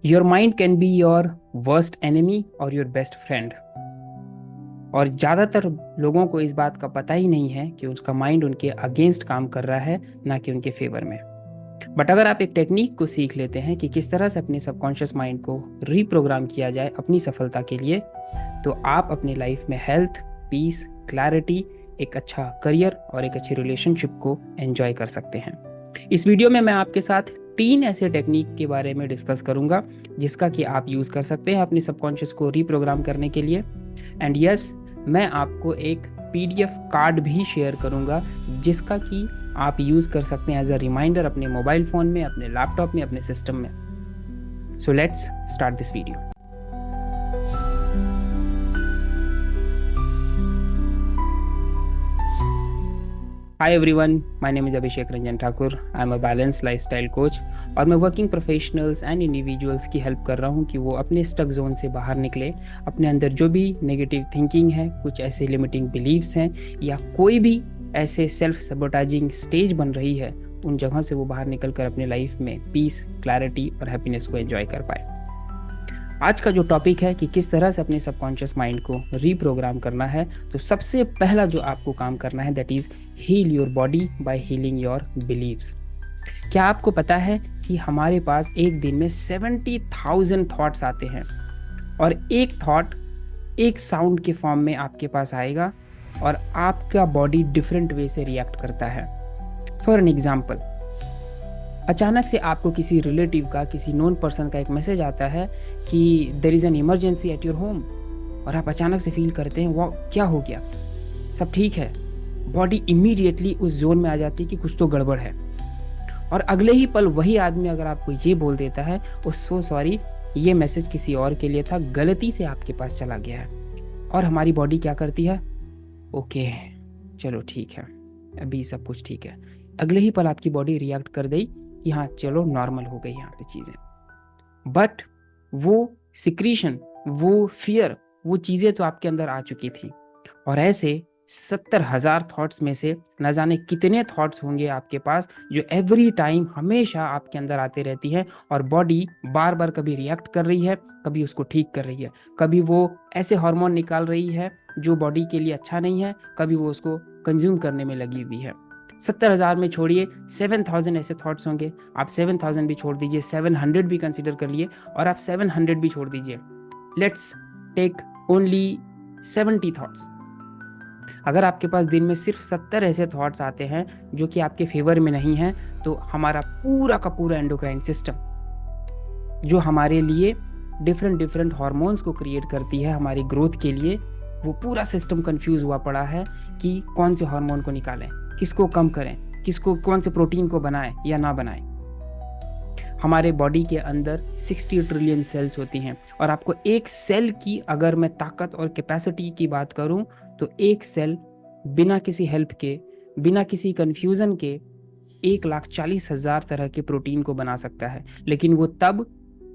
Your mind can be your worst enemy और your best friend. और ज़्यादातर लोगों को इस बात का पता ही नहीं है कि उसका माइंड उनके अगेंस्ट काम कर रहा है, ना कि उनके फेवर में। बट अगर आप एक टेक्निक को सीख लेते हैं कि किस तरह से अपने सबकॉन्शियस माइंड को रीप्रोग्राम किया जाए अपनी सफलता के लिए, तो आप अपनी लाइफ में हेल्थ, पीस, क्लैरिटी, एक अच्छा करियर और एक अच्छी रिलेशनशिप को एंजॉय कर सकते हैं। इस वीडियो में मैं आपके साथ 3 ऐसे टेक्निक के बारे में डिस्कस करूंगा जिसका कि आप यूज़ कर सकते हैं अपने सबकॉन्शियस को रीप्रोग्राम करने के लिए। एंड यस, मैं आपको एक PDF कार्ड भी शेयर करूंगा जिसका कि आप यूज़ कर सकते हैं एज अ रिमाइंडर अपने मोबाइल फ़ोन में, अपने लैपटॉप में, अपने सिस्टम में। So let's start this video. Hi everyone, my name is Abhishek Ranjan Thakur. I am a balance lifestyle coach और मैं वर्किंग प्रोफेशनल्स एंड इंडिविजुअल्स की हेल्प कर रहा हूँ कि वो अपने स्टक जोन से बाहर निकले, अपने अंदर जो भी नेगेटिव थिंकिंग है, कुछ ऐसे लिमिटिंग बिलीव्स हैं या कोई भी ऐसे सेल्फ सबोटाइजिंग स्टेज बन रही है, उन जगहों से वो बाहर निकल कर अपने लाइफ में पीस, क्लैरिटी और हैप्पीनेस को एंजॉय कर पाए। आज का जो टॉपिक है कि किस तरह से अपने सबकॉन्शियस माइंड को रीप्रोग्राम करना है, तो सबसे पहला जो आपको काम करना है that is heal your body by healing your believes. क्या आपको पता है कि हमारे पास एक दिन में 70,000 थॉट्स आते हैं और एक थॉट एक साउंड के फॉर्म में आपके पास आएगा और आपका बॉडी डिफरेंट वे से रिएक्ट करता है। फॉर एन एग्जाम्पल, अचानक से आपको किसी रिलेटिव का, किसी नोन पर्सन का एक मैसेज आता है कि there is an emergency at your home, और आप अचानक से फील करते हैं वाह क्या हो गया, सब ठीक है। बॉडी इमीडिएटली उस जोन में आ जाती है कि कुछ तो गड़बड़ है। और अगले ही पल वही आदमी अगर आपको ये बोल देता है ओ सो सॉरी, ये मैसेज किसी और के लिए था, गलती से आपके पास चला गया है। और हमारी बॉडी क्या करती है, ओके चलो ठीक है, अभी सब कुछ ठीक है। अगले ही पल आपकी बॉडी रिएक्ट कर गई कि हाँ चलो नॉर्मल हो गई यहाँ पे चीज़ें। बट वो सिक्रीशन, वो फियर, वो चीज़ें तो आपके अंदर आ चुकी थी। और ऐसे 70,000 थॉट्स में से न जाने कितने थॉट्स होंगे आपके पास जो एवरी टाइम हमेशा आपके अंदर आते रहती है, और बॉडी बार बार कभी रिएक्ट कर रही है, कभी उसको ठीक कर रही है, कभी वो ऐसे हार्मोन निकाल रही है जो बॉडी के लिए अच्छा नहीं है, कभी वो उसको कंज्यूम करने में लगी हुई है। 70,000 में छोड़िए 7,000 ऐसे थॉट्स होंगे। आप 7,000 भी छोड़ दीजिए, 700 भी कंसिडर कर लिए, और आप 700 भी छोड़ दीजिए। Let's take only 70 thoughts. अगर आपके पास दिन में सिर्फ 70 ऐसे थॉट्स आते हैं जो कि आपके फेवर में नहीं हैं, तो हमारा पूरा का पूरा एंडोक्राइन सिस्टम जो हमारे लिए डिफरेंट डिफरेंट हार्मोन्स को क्रिएट करती है हमारी ग्रोथ के लिए, वो पूरा सिस्टम कंफ्यूज हुआ पड़ा है कि कौन से हार्मोन को निकालें, किसको कम करें, किसको कौन से प्रोटीन को बनाएं या ना बनाएं। हमारे बॉडी के अंदर 60 ट्रिलियन सेल्स होती हैं, और आपको एक सेल की अगर मैं ताकत और कैपेसिटी की बात करूं, तो एक सेल बिना किसी हेल्प के, बिना किसी कंफ्यूजन के 1,40,000 तरह के प्रोटीन को बना सकता है। लेकिन वो तब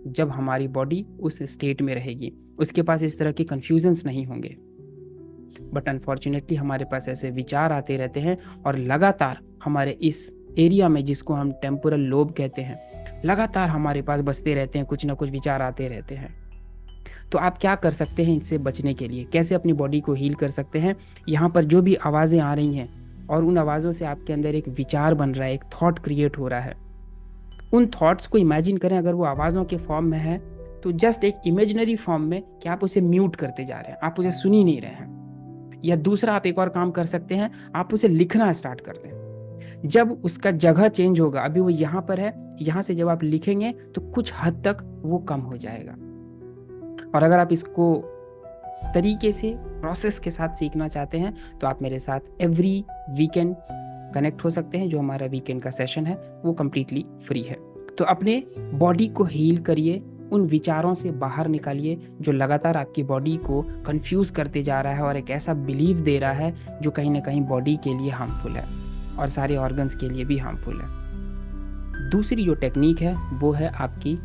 जब हमारी बॉडी उस स्टेट में रहेगी, उसके पास इस तरह के कंफ्यूजन्स नहीं होंगे। बट अनफॉर्चुनेटली हमारे पास ऐसे विचार आते रहते हैं, और लगातार हमारे इस एरिया में, जिसको हम टेम्पोरल लोब कहते हैं, लगातार हमारे पास बसते रहते हैं, कुछ ना कुछ विचार आते रहते हैं। तो आप क्या कर सकते हैं इनसे बचने के लिए, कैसे अपनी बॉडी को हील कर सकते हैं? यहाँ पर जो भी आवाज़ें आ रही हैं और उन आवाज़ों से आपके अंदर एक विचार बन रहा है, एक थॉट क्रिएट हो रहा है, उन थॉट्स को इमेजिन करें। अगर वो आवाज़ों के फॉर्म में है तो जस्ट एक इमेजिनरी फॉर्म में कि आप उसे म्यूट करते जा रहे हैं, आप उसे सुन ही नहीं रहे हैं। या दूसरा आप एक और काम कर सकते हैं, आप उसे लिखना स्टार्ट कर दें। जब उसका जगह चेंज होगा, अभी वो यहाँ पर है, यहाँ से जब आप लिखेंगे तो कुछ हद तक वो कम हो जाएगा। और अगर आप इसको तरीके से प्रोसेस के साथ सीखना चाहते हैं तो आप मेरे साथ एवरी वीकेंड कनेक्ट हो सकते हैं। जो हमारा वीकेंड का सेशन है वो कम्प्लीटली फ्री है। तो अपने बॉडी को हील करिए, उन विचारों से बाहर निकालिए जो लगातार आपकी बॉडी को कंफ्यूज करते जा रहा है और एक ऐसा बिलीव दे रहा है जो कहीं ना कहीं बॉडी के लिए हार्मफुल है और सारे ऑर्गन्स के लिए भी हार्मफुल है। दूसरी जो टेक्निक है वो है आपकी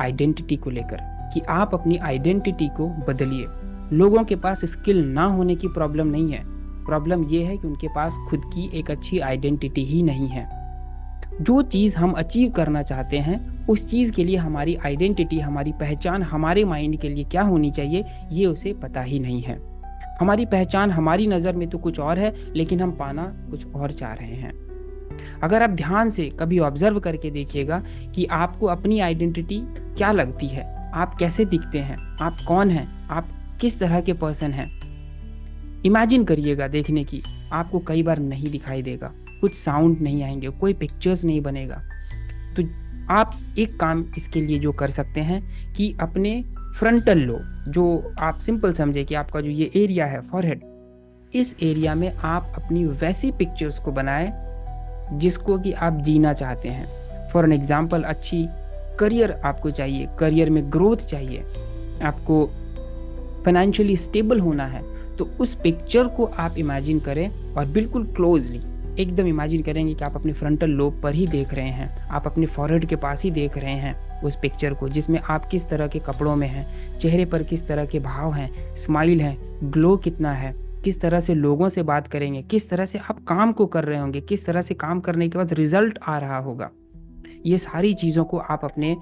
आइडेंटिटी को लेकर, कि आप अपनी आइडेंटिटी को बदलिए। लोगों के पास स्किल ना होने की प्रॉब्लम नहीं है, प्रॉब्लम ये है कि उनके पास खुद की एक अच्छी आइडेंटिटी ही नहीं है। जो चीज़ हम अचीव करना चाहते हैं उस चीज़ के लिए हमारी आइडेंटिटी, हमारी पहचान हमारे माइंड के लिए क्या होनी चाहिए, ये उसे पता ही नहीं है। हमारी पहचान हमारी नज़र में तो कुछ और है, लेकिन हम पाना कुछ और चाह रहे हैं। अगर आप ध्यान से कभी ऑब्जर्व करके देखिएगा कि आपको अपनी आइडेंटिटी क्या लगती है, आप कैसे दिखते हैं, आप कौन हैं, आप किस तरह के पर्सन हैं। इमेजिन करिएगा देखने की, आपको कई बार नहीं दिखाई देगा, कुछ साउंड नहीं आएंगे, कोई पिक्चर्स नहीं बनेगा। तो आप एक काम इसके लिए जो कर सकते हैं कि अपने फ्रंटल लोब, जो आप सिंपल समझे कि आपका जो ये एरिया है फॉरहेड, इस एरिया में आप अपनी वैसी पिक्चर्स को बनाएं जिसको कि आप जीना चाहते हैं। फॉर एन एग्जाम्पल, अच्छी करियर आपको चाहिए, करियर में ग्रोथ चाहिए, आपको फाइनेंशियली स्टेबल होना है, तो उस पिक्चर को आप इमेजिन करें और बिल्कुल क्लोजली एकदम इमेजिन करेंगे कि आप अपने फ्रंटल लोब पर ही देख रहे हैं, आप अपने फॉरहेड के पास ही देख रहे हैं उस पिक्चर को, जिसमें आप किस तरह के कपड़ों में हैं, चेहरे पर किस तरह के भाव हैं, स्माइल है, ग्लो कितना है, किस तरह से लोगों से बात करेंगे, किस तरह से आप काम को कर रहे होंगे, किस तरह से काम करने के बाद रिजल्ट आ रहा होगा। ये सारी चीज़ों को आप अपने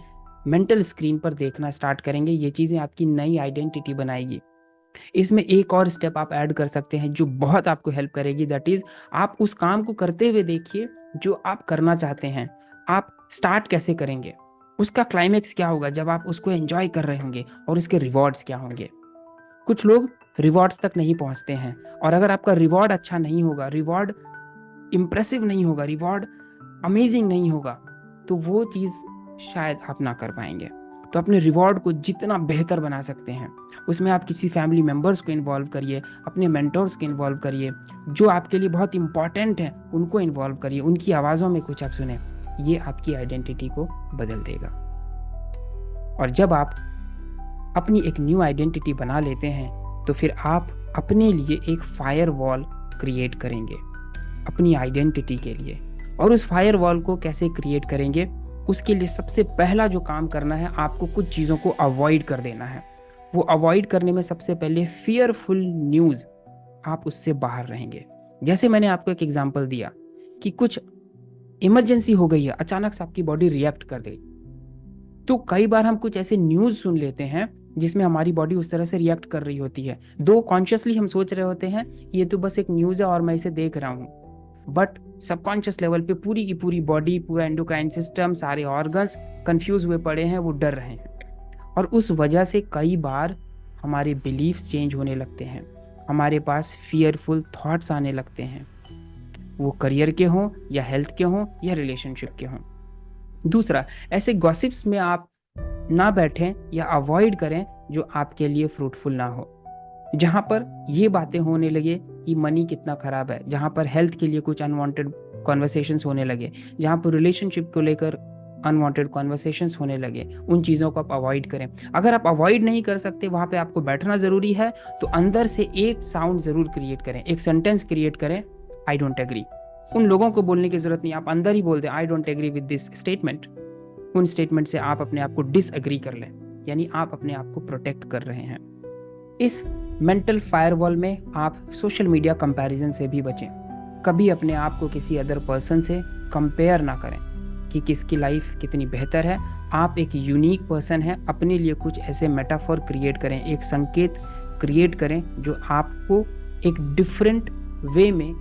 मेंटल स्क्रीन पर देखना स्टार्ट करेंगे। ये चीज़ें आपकी नई आइडेंटिटी बनाएगी। इसमें एक और स्टेप आप ऐड कर सकते हैं जो बहुत आपको हेल्प करेगी, दैट इज आप उस काम को करते हुए देखिए जो आप करना चाहते हैं। आप स्टार्ट कैसे करेंगे, उसका क्लाइमेक्स क्या होगा जब आप उसको एंजॉय कर रहे होंगे, और उसके रिवॉर्ड्स क्या होंगे। कुछ लोग रिवॉर्ड्स तक नहीं पहुंचते हैं, और अगर आपका रिवॉर्ड अच्छा नहीं होगा, रिवॉर्ड इम्प्रेसिव नहीं होगा, रिवॉर्ड अमेजिंग नहीं होगा, तो वो चीज़ शायद आप ना कर पाएंगे। तो अपने रिवॉर्ड को जितना बेहतर बना सकते हैं, उसमें आप किसी फैमिली मेम्बर्स को इन्वॉल्व करिए, अपने मेंटर्स को इन्वॉल्व करिए, जो आपके लिए बहुत इंपॉर्टेंट है उनको इन्वॉल्व करिए, उनकी आवाज़ों में कुछ आप सुने। ये आपकी आइडेंटिटी को बदल देगा। और जब आप अपनी एक न्यू आइडेंटिटी बना लेते हैं तो फिर आप अपने लिए एक फायर वॉल क्रिएट करेंगे अपनी आइडेंटिटी के लिए। और उस फायर वॉल को कैसे क्रिएट करेंगे, उसके लिए सबसे पहला जो काम करना है, आपको कुछ चीज़ों को अवॉइड कर देना है। वो अवॉइड करने में सबसे पहले फियरफुल न्यूज़, आप उससे बाहर रहेंगे। जैसे मैंने आपको एक एग्जांपल दिया कि कुछ इमरजेंसी हो गई है, अचानक से आपकी बॉडी रिएक्ट कर गई, तो कई बार हम कुछ ऐसे न्यूज़ सुन लेते हैं जिसमें हमारी बॉडी उस तरह से रिएक्ट कर रही होती है। दो कॉन्शियसली हम सोच रहे होते हैं ये तो बस एक न्यूज़ है और मैं इसे देख रहा हूँ, बट सबकॉन्शियस लेवल पे पूरी की पूरी बॉडी, पूरा एंडोक्राइन सिस्टम, सारे ऑर्गन्स कंफ्यूज हुए पड़े हैं, वो डर रहे हैं। और उस वजह से कई बार हमारे बिलीफ्स चेंज होने लगते हैं, हमारे पास फियरफुल थॉट्स आने लगते हैं, वो करियर के हों या हेल्थ के हों या रिलेशनशिप के हों। दूसरा, ऐसे गॉसिप्स में आप ना बैठें या अवॉइड करें जो आपके लिए फ्रूटफुल ना हो, जहाँ पर ये बातें होने लगे कि मनी कितना खराब है, जहाँ पर हेल्थ के लिए कुछ अनवांटेड कॉन्वर्सेशंस होने लगे, जहाँ पर रिलेशनशिप को लेकर अनवांटेड कॉन्वर्सेशंस होने लगे, उन चीज़ों को आप अवॉइड करें। अगर आप अवॉइड नहीं कर सकते, वहाँ पे आपको बैठना ज़रूरी है, तो अंदर से एक साउंड ज़रूर क्रिएट करें, एक सेंटेंस क्रिएट करें, आई डोंट एग्री। उन लोगों को बोलने की ज़रूरत नहीं, आप अंदर ही बोल दें I don't agree with this statement. उन स्टेटमेंट से आप अपने आप को डिसएग्री कर लें, यानी आप अपने आप को प्रोटेक्ट कर रहे हैं। इस मेंटल फायरवॉल में आप सोशल मीडिया कंपैरिजन से भी बचें। कभी अपने आप को किसी अदर पर्सन से कंपेयर ना करें कि किसकी लाइफ कितनी बेहतर है। आप एक यूनिक पर्सन हैं, अपने लिए कुछ ऐसे मेटाफोर क्रिएट करें, एक संकेत क्रिएट करें जो आपको एक डिफरेंट वे में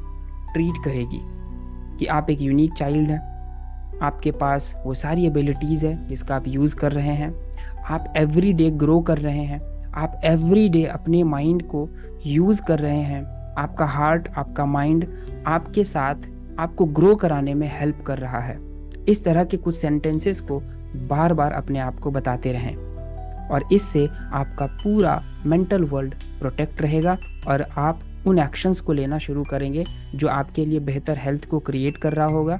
ट्रीट करेगी कि आप एक यूनिक चाइल्ड हैं, आपके पास वो सारी एबिलिटीज़ है जिसका आप यूज़ कर रहे हैं, आप एवरी डे ग्रो कर रहे हैं, आप एवरी डे अपने माइंड को यूज़ कर रहे हैं, आपका हार्ट, आपका माइंड आपके साथ आपको ग्रो कराने में हेल्प कर रहा है। इस तरह के कुछ सेंटेंसेस को बार बार अपने आप को बताते रहें, और इससे आपका पूरा मेंटल वर्ल्ड प्रोटेक्ट रहेगा और आप उन एक्शंस को लेना शुरू करेंगे जो आपके लिए बेहतर हेल्थ को क्रिएट कर रहा होगा।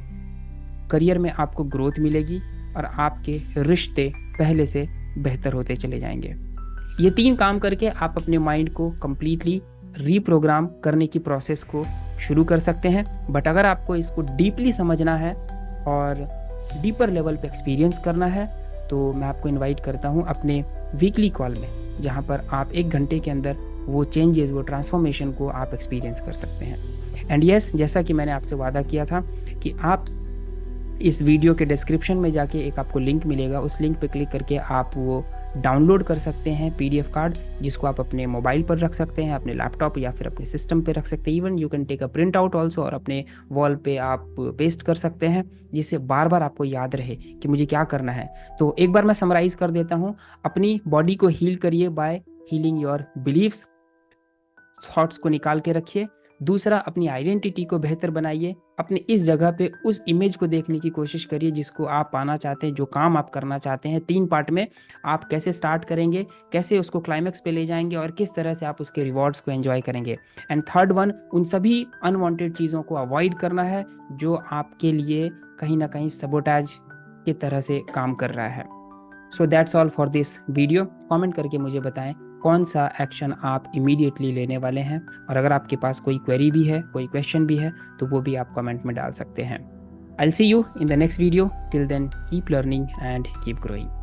करियर में आपको ग्रोथ मिलेगी और आपके रिश्ते पहले से बेहतर होते चले जाएंगे। ये 3 काम करके आप अपने माइंड को कंप्लीटली रीप्रोग्राम करने की प्रोसेस को शुरू कर सकते हैं। बट अगर आपको इसको डीपली समझना है और डीपर लेवल पे एक्सपीरियंस करना है, तो मैं आपको इनवाइट करता हूँ अपने वीकली कॉल में, जहाँ पर आप 1 घंटे के अंदर वो चेंजेस, वो ट्रांसफॉर्मेशन को आप एक्सपीरियंस कर सकते हैं। एंड यस, जैसा कि मैंने आपसे वादा किया था कि आप इस वीडियो के डिस्क्रिप्शन में जाके एक आपको लिंक मिलेगा, उस लिंक पे क्लिक करके आप वो डाउनलोड कर सकते हैं PDF कार्ड, जिसको आप अपने मोबाइल पर रख सकते हैं, अपने लैपटॉप या फिर अपने सिस्टम पे रख सकते हैं। Even you can take a print out also और अपने वॉल पे आप पेस्ट कर सकते हैं, जिससे बार बार आपको याद रहे कि मुझे क्या करना है। तो एक बार मैं समराइज कर देता हूँ। अपनी बॉडी को हील करिए by healing your believes, thoughts को निकाल के रखिए। दूसरा, अपनी आइडेंटिटी को बेहतर बनाइए। अपने इस जगह पे उस इमेज को देखने की कोशिश करिए जिसको आप पाना चाहते हैं, जो काम आप करना चाहते हैं। 3 पार्ट में आप कैसे स्टार्ट करेंगे, कैसे उसको क्लाइमैक्स पे ले जाएंगे और किस तरह से आप उसके रिवॉर्ड्स को एंजॉय करेंगे। एंड थर्ड वन, उन सभी अनवांटेड चीज़ों को अवॉइड करना है जो आपके लिए कहीं ना कहीं सबोटाज की तरह से काम कर रहा है। So that's all for this video. Comment करके मुझे बताएं कौन सा एक्शन आप इमीडिएटली लेने वाले हैं, और अगर आपके पास कोई क्वेरी भी है, कोई क्वेश्चन भी है, तो वो भी आप कमेंट में डाल सकते हैं। I will see you in the next video. Till then keep learning and keep growing.